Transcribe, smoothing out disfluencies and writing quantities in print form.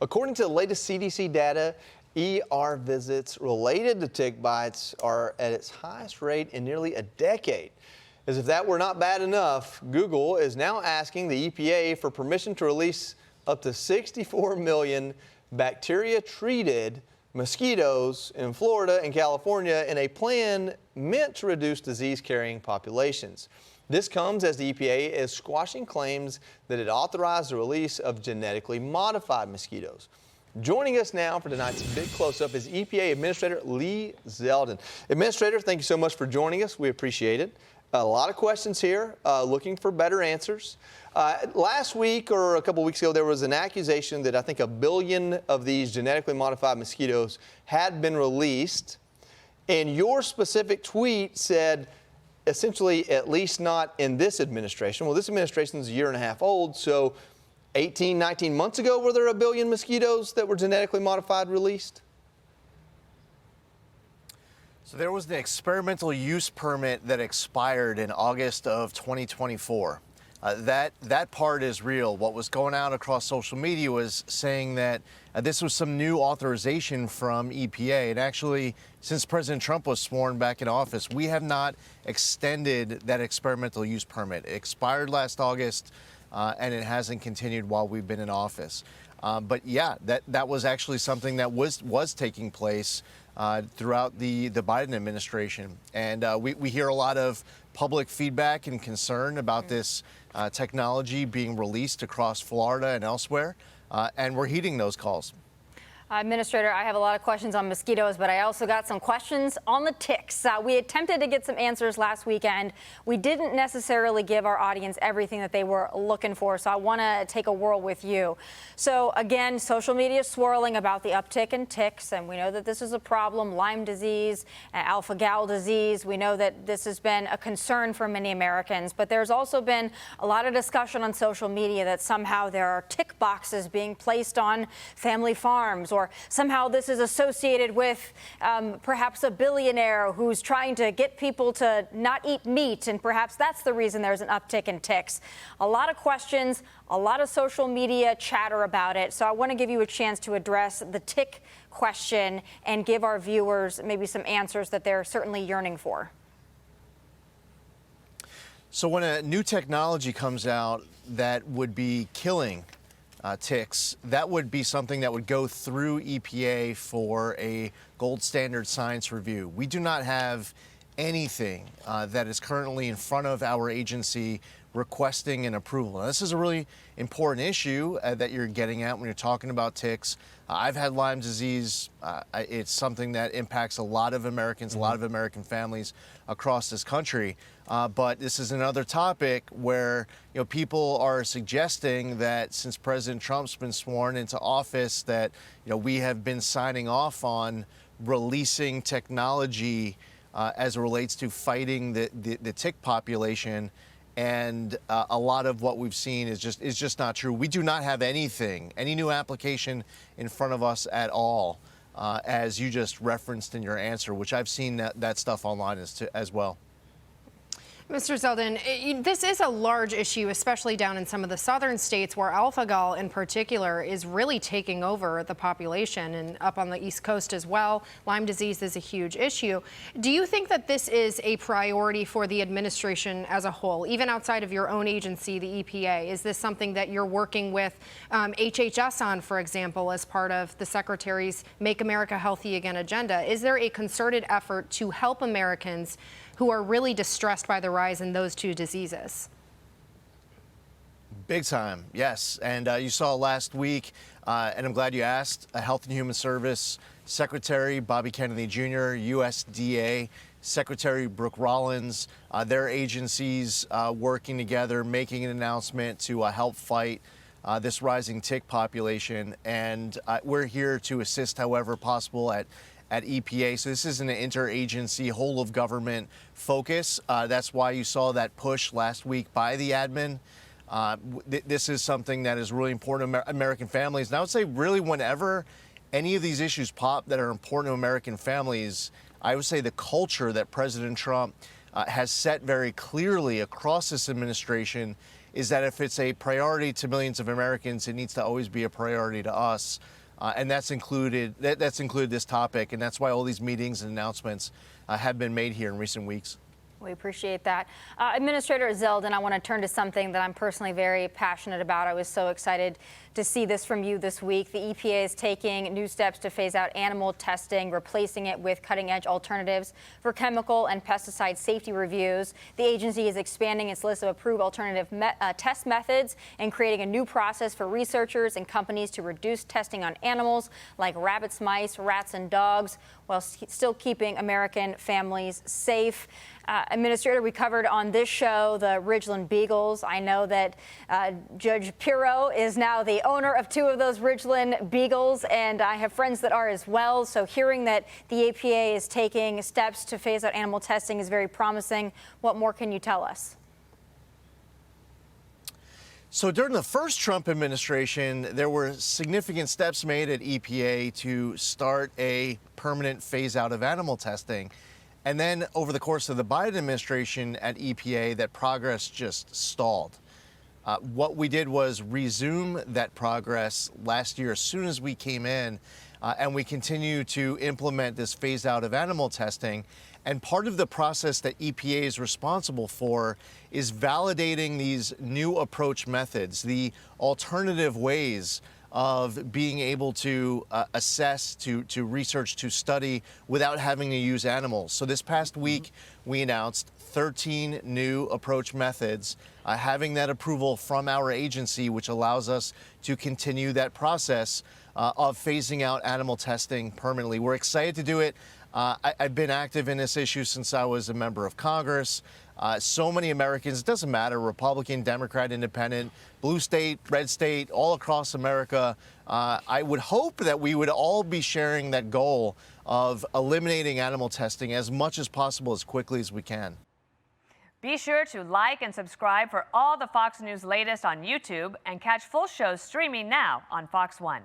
According to the latest CDC data, ER visits related to tick bites are at its highest rate in nearly a decade. As if that were not bad enough, Google is now asking the EPA for permission to release up to 64 million bacteria-treated mosquitoes in Florida and California in a plan meant to reduce disease-carrying populations. This comes as the EPA is squashing claims that it authorized the release of genetically modified mosquitoes. Joining us now for tonight's Big Close-Up is EPA Administrator Lee Zeldin. Administrator, thank you so much for joining us. We appreciate it. A lot of questions here, looking for better answers. Last week or a couple weeks ago, there was an accusation that I think 1 billion of these genetically modified mosquitoes had been released. And your specific tweet said, essentially, at least not in this administration. Well, this administration is a year and a half old, so 18, 19 months ago, were there 1 billion mosquitoes that were genetically modified released? So there was the experimental use permit that expired in August of 2024. That part is real. What was going out across social media was saying that this was some new authorization from EPA. And actually, since President Trump was sworn back in office, we have not extended that experimental use permit. It expired last August, and it hasn't continued while we've been in office. But yeah, that was actually something that was taking place throughout the Biden administration. And we hear a lot of public feedback and concern about this technology being released across Florida and elsewhere, and we're heeding those calls. Administrator, I have a lot of questions on mosquitoes, but I also got some questions on the ticks. We attempted to get some answers last weekend. We didn't necessarily give our audience everything that they were looking for, so I want to take a whirl with you. So again, social media is swirling about the uptick in ticks, and we know that this is a problem. Lyme disease, alpha-gal disease. We know that this has been a concern for many Americans, but there's also been a lot of discussion on social media that somehow there are tick boxes being placed on family farms, or somehow this is associated with perhaps a billionaire who's trying to get people to not eat meat, and perhaps that's the reason there's an uptick in ticks. A lot of questions, a lot of social media chatter about it, so I want to give you a chance to address the tick question and give our viewers maybe some answers that they're certainly yearning for. So when a new technology comes out that would be killing ticks, that would be something that would go through EPA for a gold standard science review. We do not have anything that is currently in front of our agency requesting an approval. Now, this is a really important issue that you're getting at when you're talking about ticks. I've had Lyme disease. It's something that impacts a lot of Americans, a lot of American families across this country. But this is another topic where people are suggesting that since President Trump's been sworn into office, that we have been signing off on releasing technology as it relates to fighting the tick population. And a lot of what we've seen is just not true. We do not have anything, any new application in front of us at all, as you just referenced in your answer, which I've seen that stuff online as well. Mr. Zeldin, this is a large issue, especially down in some of the southern states where alpha-gal in particular is really taking over the population, and up on the East Coast as well. Lyme disease is a huge issue. Do you think that this is a priority for the administration as a whole, even outside of your own agency, the EPA? Is this something that you're working with HHS on, for example, as part of the Secretary's Make America Healthy Again agenda? Is there a concerted effort to help Americans who are really distressed by the rise in those two diseases? Big time, yes. And you saw last week, and I'm glad you asked, Health and Human Service Secretary Bobby Kennedy Jr., USDA Secretary Brooke Rollins, their agencies working together, making an announcement to help fight this rising tick population. And we're here to assist however possible at EPA. So this is an interagency, whole of government focus. That's why you saw that push last week by the admin. This is something that is really important to American families. And I would say really whenever any of these issues pop that are important to American families, I would say the culture that President Trump has set very clearly across this administration is that if it's a priority to millions of Americans, it needs to always be a priority to us. And that's included this topic, and that's why all these meetings and announcements have been made here in recent weeks. We appreciate that. Administrator Zeldin, I want to turn to something that I'm personally very passionate about. I was so excited to see this from you this week. The EPA is taking new steps to phase out animal testing, replacing it with cutting-edge alternatives for chemical and pesticide safety reviews. The agency is expanding its list of approved alternative test methods and creating a new process for researchers and companies to reduce testing on animals like rabbits, mice, rats, and dogs, while still keeping American families safe. Administrator, we covered on this show the Ridgeland Beagles. I know that Judge Pirro is now the owner of 2 of those Ridgeland Beagles, and I have friends that are as well. So hearing that the EPA is taking steps to phase out animal testing is very promising. What more can you tell us? So during the first Trump administration, there were significant steps made at EPA to start a permanent phase out of animal testing. And then over the course of the Biden administration at EPA, that progress just stalled. What we did was resume that progress last year as soon as we came in, and we continue to implement this phase out of animal testing. And part of the process that EPA is responsible for is validating these new approach methods, the alternative ways of being able to assess, to research, to study without having to use animals. So this past week, we announced 13 new approach methods, having that approval from our agency, which allows us to continue that process of phasing out animal testing permanently. We're excited to do it. I've been active in this issue since I was a member of Congress. So many Americans, it doesn't matter, Republican, Democrat, Independent, blue state, red state, all across America. I would hope that we would all be sharing that goal of eliminating animal testing as much as possible, as quickly as we can. Be sure to like and subscribe for all the Fox News latest on YouTube, and catch full shows streaming now on Fox One.